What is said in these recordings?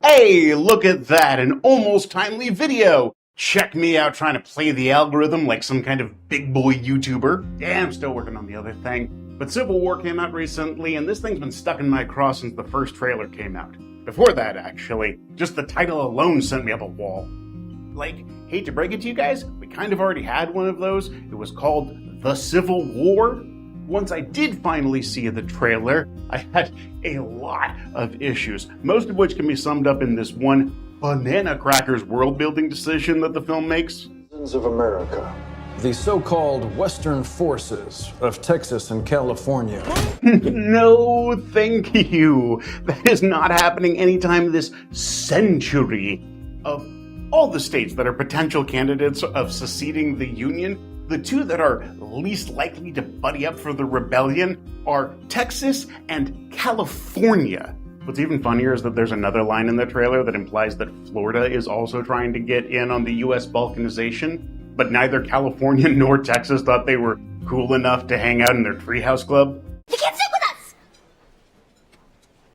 Hey, look at that, an almost timely video! Check me out trying to play the algorithm like some kind of big boy YouTuber. Yeah, I'm still working on the other thing. But Civil War came out recently, and this thing's been stuck in my craw since the first trailer came out. Before that, actually. Just the title alone sent me up a wall. Like, hate to break it to you guys, we kind of already had one of those. It was called The Civil War. Once I did finally see the trailer, I had a lot of issues, most of which can be summed up in this one banana crackers world-building decision that the film makes. Of America. The so-called Western forces of Texas and California. No, thank you. That is not happening anytime this century. Of all the states that are potential candidates of seceding the Union, the two that are least likely to buddy up for the rebellion are Texas and California. What's even funnier is that there's another line in the trailer that implies that Florida is also trying to get in on the US balkanization, but neither California nor Texas thought they were cool enough to hang out in their treehouse club. You can't sit with us!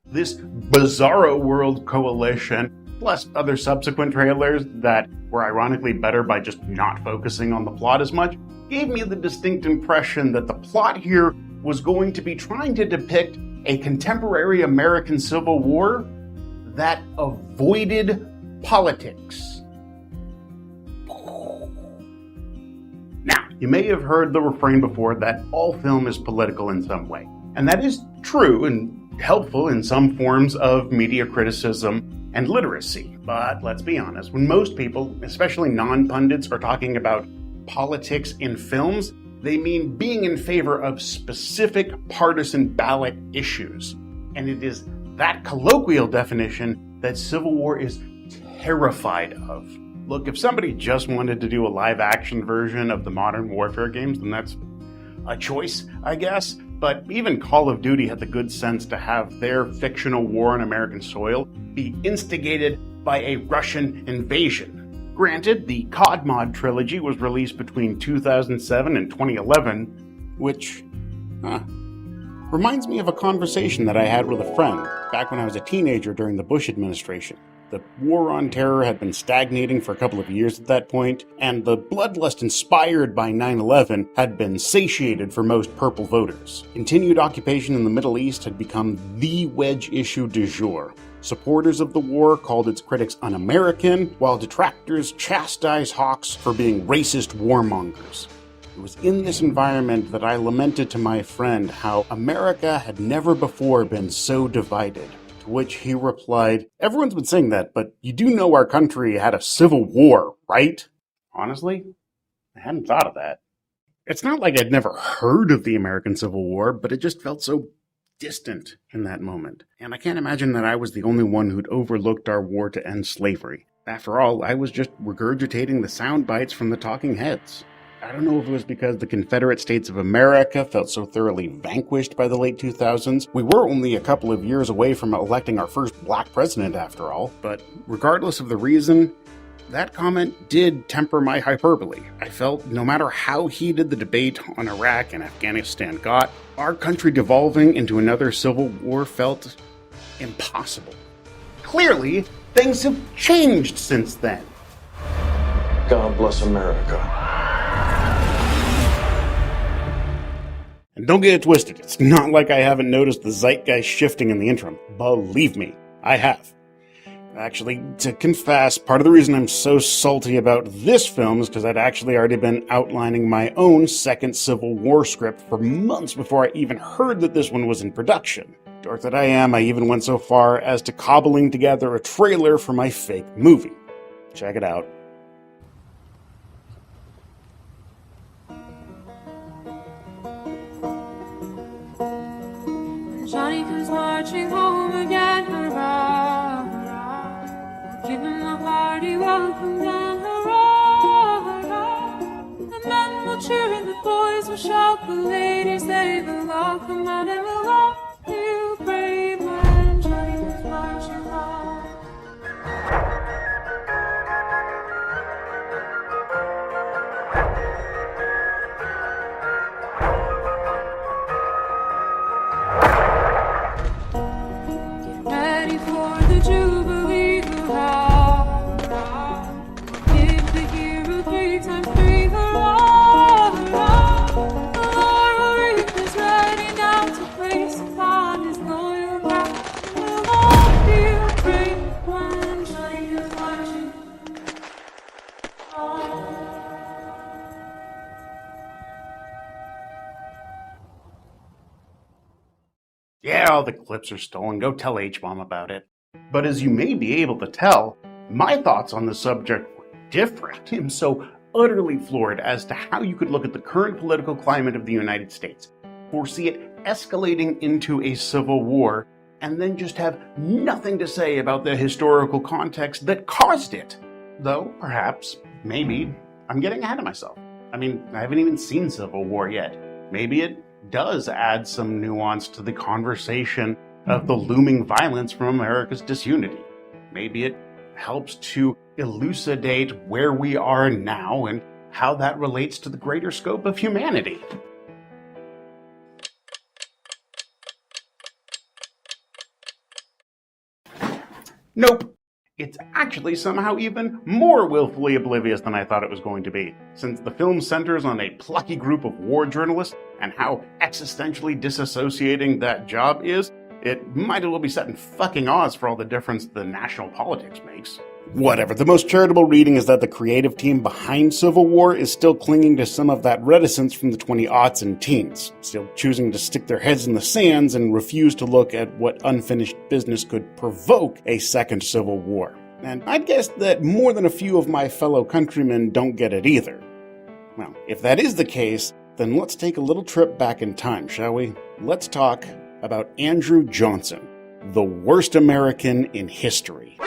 This bizarro world coalition, plus other subsequent trailers that were ironically better by just not focusing on the plot as much, gave me the distinct impression that the plot here was going to be trying to depict a contemporary American Civil War that avoided politics. Now, you may have heard the refrain before that all film is political in some way, and that is true and helpful in some forms of media criticism and literacy. But let's be honest, when most people, especially non-pundits, are talking about politics in films, they mean being in favor of specific partisan ballot issues. And it is that colloquial definition that Civil War is terrified of. Look, if somebody just wanted to do a live-action version of the Modern Warfare games, then that's a choice, I guess. But even Call of Duty had the good sense to have their fictional war on American soil be instigated by a Russian invasion. Granted, the COD Mod trilogy was released between 2007 and 2011, which reminds me of a conversation that I had with a friend back when I was a teenager during the Bush administration. The war on terror had been stagnating for a couple of years at that point, and the bloodlust inspired by 9/11 had been satiated for most purple voters. Continued occupation in the Middle East had become the wedge issue du jour. Supporters of the war called its critics un-American, while detractors chastised hawks for being racist warmongers. It was in this environment that I lamented to my friend how America had never before been so divided. To which he replied, "Everyone's been saying that, but you do know our country had a civil war, right?" Honestly, I hadn't thought of that. It's not like I'd never heard of the American Civil War, but it just felt so distant in that moment. And I can't imagine that I was the only one who'd overlooked our war to end slavery. After all, I was just regurgitating the sound bites from the talking heads. I don't know if it was because the Confederate States of America felt so thoroughly vanquished by the late 2000s. We were only a couple of years away from electing our first black president after all, but regardless of the reason, that comment did temper my hyperbole. I felt no matter how heated the debate on Iraq and Afghanistan got, our country devolving into another civil war felt impossible. Clearly, things have changed since then. God bless America. And don't get it twisted, it's not like I haven't noticed the zeitgeist shifting in the interim. Believe me, I have. Actually, to confess, part of the reason I'm so salty about this film is because I'd actually already been outlining my own second Civil War script for months before I even heard that this one was in production. Dork that I am, I even went so far as to cobbling together a trailer for my fake movie. Check it out. Johnny comes marching home again, hurrah, hurrah. Give him a hearty welcome then, hurrah, hurrah. The men will cheer and the boys will shout, the ladies they will all come out and we'll love you, brave man. Johnny comes marching home. Get ready for the Jubilee. well, the clips are stolen, go tell H-Bomb about it. But as you may be able to tell, my thoughts on the subject were different. I'm so utterly floored as to how you could look at the current political climate of the United States, foresee it escalating into a civil war, and then just have nothing to say about the historical context that caused it. Though, perhaps, maybe, I'm getting ahead of myself. I mean, I haven't even seen Civil War yet. Maybe it does add some nuance to the conversation of the looming violence from America's disunity. Maybe it helps to elucidate where we are now and how that relates to the greater scope of humanity. Nope. It's actually somehow even more willfully oblivious than I thought it was going to be, since the film centers on a plucky group of war journalists and how existentially disassociating that job is. It might as well be set in fucking Oz for all the difference the national politics makes. Whatever, the most charitable reading is that the creative team behind Civil War is still clinging to some of that reticence from the 20-aughts and teens, still choosing to stick their heads in the sands and refuse to look at what unfinished business could provoke a second Civil War. And I'd guess that more than a few of my fellow countrymen don't get it either. Well, if that is the case, then let's take a little trip back in time, shall we? Let's talk about Andrew Johnson, the worst American in history.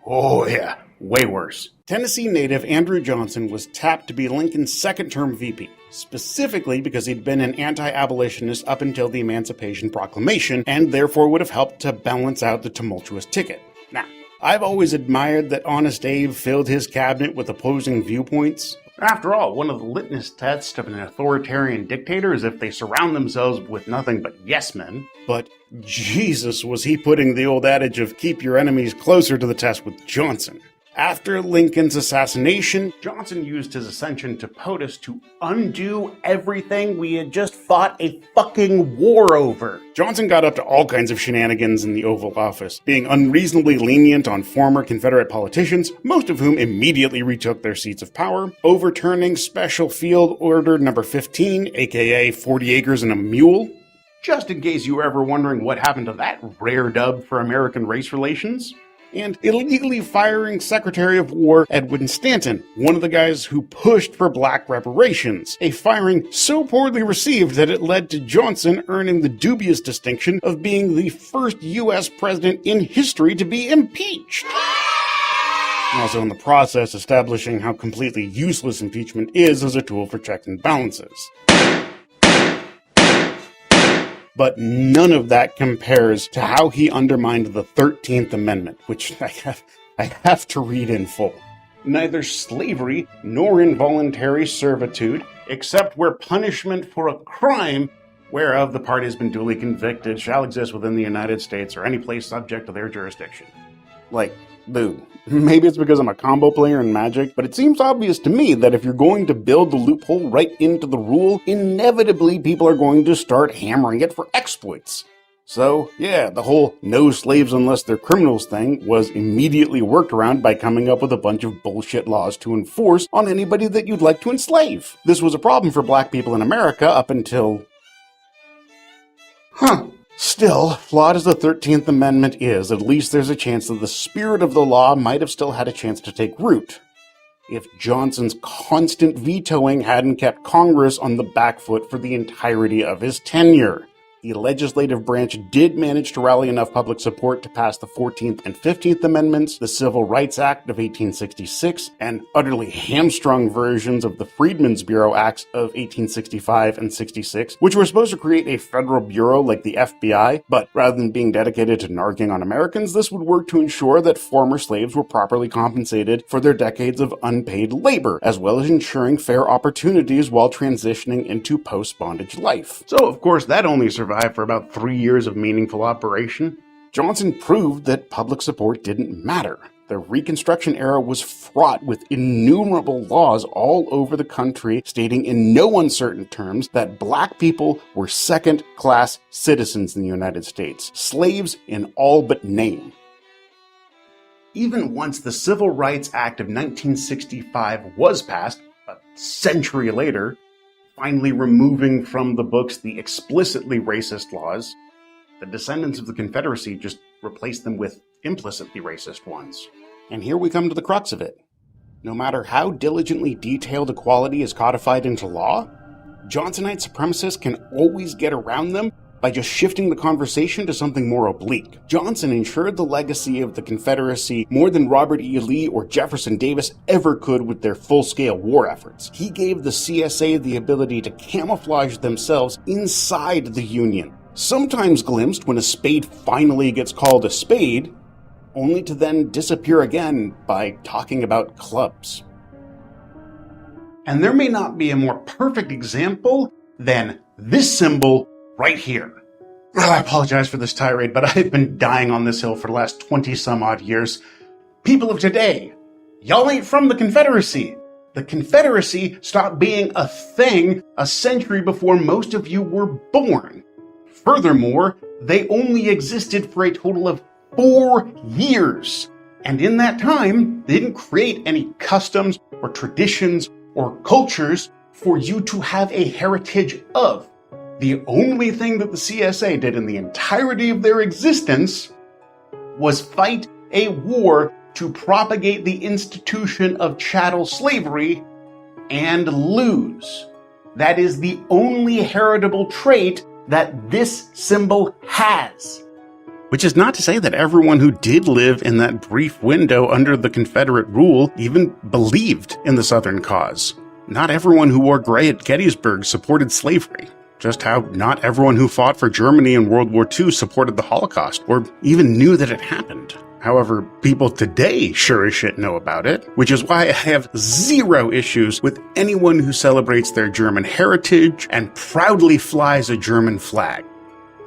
Oh yeah, way worse. Tennessee native Andrew Johnson was tapped to be Lincoln's second-term VP, specifically because he'd been an anti-abolitionist up until the Emancipation Proclamation, and therefore would have helped to balance out the tumultuous ticket. Now, I've always admired that Honest Abe filled his cabinet with opposing viewpoints. After all, one of the litmus tests of an authoritarian dictator is if they surround themselves with nothing but yes-men. But Jesus, was he putting the old adage of keep your enemies closer to the test with Johnson. After Lincoln's assassination, Johnson used his ascension to POTUS to undo everything we had just fought a fucking war over. Johnson got up to all kinds of shenanigans in the Oval Office, being unreasonably lenient on former Confederate politicians, most of whom immediately retook their seats of power, overturning Special Field Order No. 15, aka 40 Acres and a Mule. Just in case you were ever wondering what happened to that rare dub for American race relations. And illegally firing Secretary of War Edwin Stanton, one of the guys who pushed for black reparations, a firing so poorly received that it led to Johnson earning the dubious distinction of being the first U.S. president in history to be impeached. Also in the process establishing how completely useless impeachment is as a tool for checks and balances. But none of that compares to how he undermined the 13th Amendment, which I have to read in full. Neither slavery nor involuntary servitude, except where punishment for a crime whereof the party has been duly convicted, shall exist within the United States or any place subject to their jurisdiction. Like, dude, maybe it's because I'm a combo player in Magic, but it seems obvious to me that if you're going to build the loophole right into the rule, inevitably people are going to start hammering it for exploits. So, yeah, the whole no slaves unless they're criminals thing was immediately worked around by coming up with a bunch of bullshit laws to enforce on anybody that you'd like to enslave. This was a problem for black people in America up until... Still, flawed as the 13th Amendment is, at least there's a chance that the spirit of the law might have still had a chance to take root. If Johnson's constant vetoing hadn't kept Congress on the back foot for the entirety of his tenure. The legislative branch did manage to rally enough public support to pass the 14th and 15th Amendments, the Civil Rights Act of 1866, and utterly hamstrung versions of the Freedmen's Bureau Acts of 1865 and 66, which were supposed to create a federal bureau like the FBI, but rather than being dedicated to narking on Americans, this would work to ensure that former slaves were properly compensated for their decades of unpaid labor, as well as ensuring fair opportunities while transitioning into post-bondage life. So, of course, that only survived for about 3 years of meaningful operation. Johnson proved that public support didn't matter. The Reconstruction era was fraught with innumerable laws all over the country stating in no uncertain terms that black people were second-class citizens in the United States, slaves in all but name. Even once the Civil Rights Act of 1965 was passed, a century later, finally removing from the books the explicitly racist laws, The descendants of the Confederacy just replaced them with implicitly racist ones. And here we come to the crux of it. No matter how diligently detailed equality is codified into law, Johnsonite supremacists can always get around them by just shifting the conversation to something more oblique. Johnson ensured the legacy of the Confederacy more than Robert E. Lee or Jefferson Davis ever could with their full-scale war efforts. He gave the CSA the ability to camouflage themselves inside the Union, sometimes glimpsed when a spade finally gets called a spade, only to then disappear again by talking about clubs. And there may not be a more perfect example than this symbol right here. I apologize for this tirade, but I've been dying on this hill for the last 20 some odd years. People of today, y'all ain't from the Confederacy. The Confederacy stopped being a thing a century before most of you were born. Furthermore, they only existed for a total of 4 years. And in that time, they didn't create any customs or traditions or cultures for you to have a heritage of. The only thing that the CSA did in the entirety of their existence was fight a war to propagate the institution of chattel slavery and lose. That is the only heritable trait that this symbol has. Which is not to say that everyone who did live in that brief window under the Confederate rule even believed in the Southern cause. Not everyone who wore gray at Gettysburg supported slavery. Just how not everyone who fought for Germany in World War II supported the Holocaust, or even knew that it happened. However, people today sure as shit know about it, which is why I have zero issues with anyone who celebrates their German heritage and proudly flies a German flag.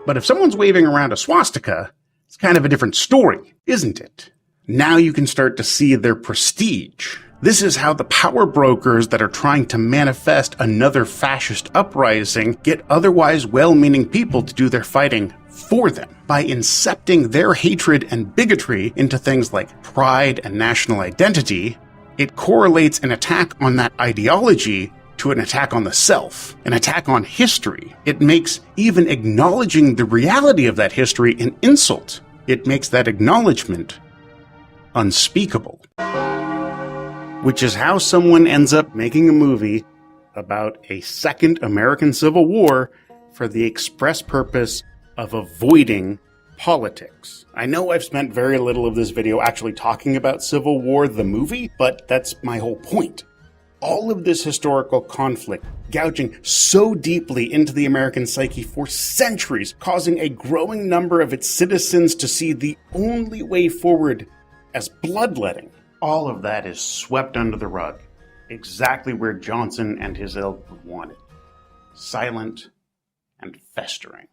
But if someone's waving around a swastika, it's kind of a different story, isn't it? Now you can start to see their prestige. This is how the power brokers that are trying to manifest another fascist uprising get otherwise well-meaning people to do their fighting for them by incepting their hatred and bigotry into things like pride and national identity. It correlates an attack on that ideology to an attack on the self, an attack on history. It makes even acknowledging the reality of that history an insult. It makes that acknowledgement unspeakable. Which is how someone ends up making a movie about a second American Civil War for the express purpose of avoiding politics. I know I've spent very little of this video actually talking about Civil War, the movie, but that's my whole point. All of this historical conflict gouging so deeply into the American psyche for centuries, causing a growing number of its citizens to see the only way forward as bloodletting. All of that is swept under the rug, exactly where Johnson and his ilk wanted. Silent and festering.